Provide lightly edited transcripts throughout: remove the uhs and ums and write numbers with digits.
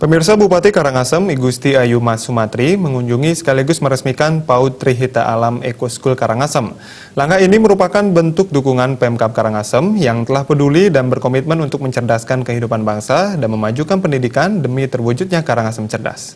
Pemirsa, Bupati Karangasem Igusti Ayu Mas Sumatri mengunjungi sekaligus meresmikan PAUD Trihita Alam Eco School Karangasem. Langkah ini merupakan bentuk dukungan Pemkab Karangasem yang telah peduli dan berkomitmen untuk mencerdaskan kehidupan bangsa dan memajukan pendidikan demi terwujudnya Karangasem cerdas.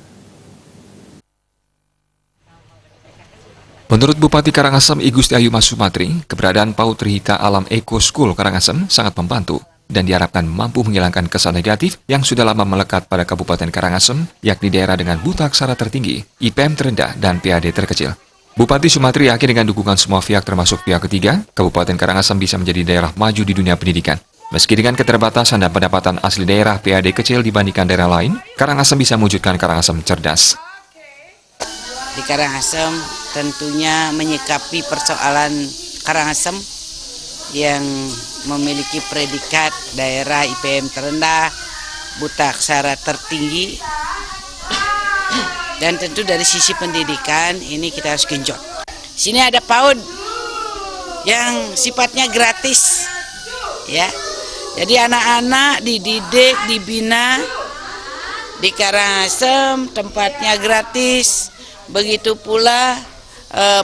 Menurut Bupati Karangasem Igusti Ayu Mas Sumatri, keberadaan PAUD Trihita Alam Eco School Karangasem sangat membantu dan diharapkan mampu menghilangkan kesan negatif yang sudah lama melekat pada Kabupaten Karangasem, yakni daerah dengan buta aksara tertinggi, IPM terendah, dan PAD terkecil. Bupati Sumatri yakin dengan dukungan semua pihak termasuk pihak ketiga, Kabupaten Karangasem bisa menjadi daerah maju di dunia pendidikan. Meski dengan keterbatasan dan pendapatan asli daerah PAD kecil dibandingkan daerah lain, Karangasem bisa mewujudkan Karangasem cerdas. Di Karangasem tentunya menyikapi persoalan Karangasem yang memiliki predikat daerah IPM terendah, buta aksara tertinggi, dan tentu dari sisi pendidikan ini kita harus genjot. Sini ada PAUD yang sifatnya gratis, ya. Jadi anak-anak dididik, dibina di Karangasem, tempatnya gratis. Begitu pula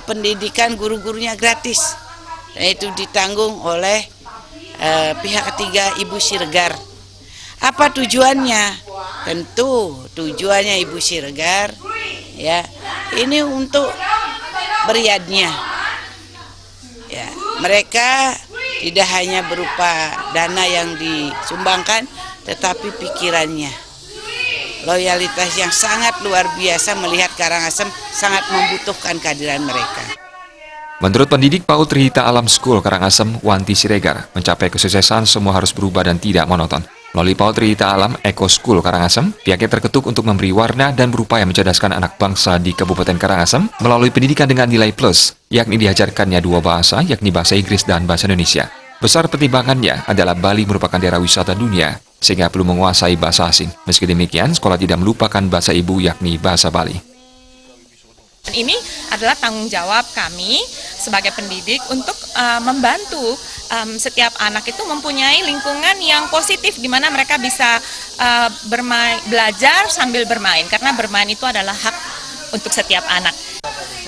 pendidikan guru-gurunya gratis. Dan itu ditanggung oleh pihak ketiga Ibu Siregar. Apa tujuannya? Tentu tujuannya Ibu Siregar ya ini untuk beriadnya. Ya, mereka tidak hanya berupa dana yang disumbangkan, tetapi pikirannya. Loyalitas yang sangat luar biasa melihat Karangasem sangat membutuhkan kehadiran mereka. Menurut pendidik PAUD Trihita Alam School Karangasem, Wanti Siregar, mencapai kesuksesan semua harus berubah dan tidak monoton. Melalui PAUD Trihita Alam Eco School Karangasem, pihaknya terketuk untuk memberi warna dan berupaya mencerdaskan anak bangsa di Kabupaten Karangasem melalui pendidikan dengan nilai plus, yakni diajarkannya dua bahasa, yakni bahasa Inggris dan bahasa Indonesia. Besar pertimbangannya adalah Bali merupakan daerah wisata dunia, sehingga perlu menguasai bahasa asing. Meski demikian, sekolah tidak melupakan bahasa ibu, yakni bahasa Bali. Ini adalah tanggung jawab kami sebagai pendidik untuk membantu setiap anak itu mempunyai lingkungan yang positif di mana mereka bisa belajar sambil bermain, karena bermain itu adalah hak untuk setiap anak.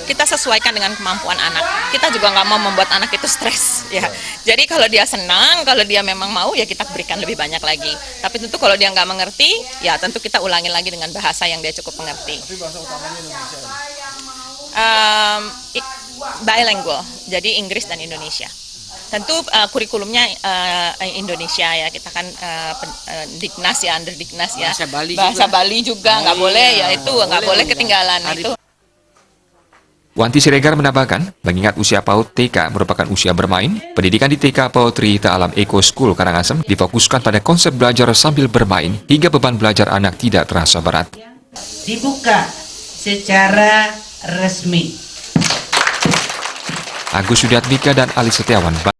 Kita sesuaikan dengan kemampuan anak. Kita juga nggak mau membuat anak itu stres, ya. Jadi kalau dia senang, kalau dia memang mau, ya kita berikan lebih banyak lagi. Tapi tentu kalau dia nggak mengerti, ya tentu kita ulangi lagi dengan bahasa yang dia cukup mengerti. Tapi bahasa utamanya Indonesia. Bilingual, jadi Inggris dan Indonesia. Tentu kurikulumnya Indonesia ya, kita kan Diknas ya, under Diknas ya. Bahasa Bali juga nggak boleh ya, itu nggak boleh ketinggalan itu. Wanti Siregar menambahkan, mengingat usia PAUD TK merupakan usia bermain, pendidikan di TK PAUD Trihita Alam Eco School Karangasem difokuskan pada konsep belajar sambil bermain hingga beban belajar anak tidak terasa berat. Dibuka secara resmi. Agus Sudiatmika dan Ali Setiawan.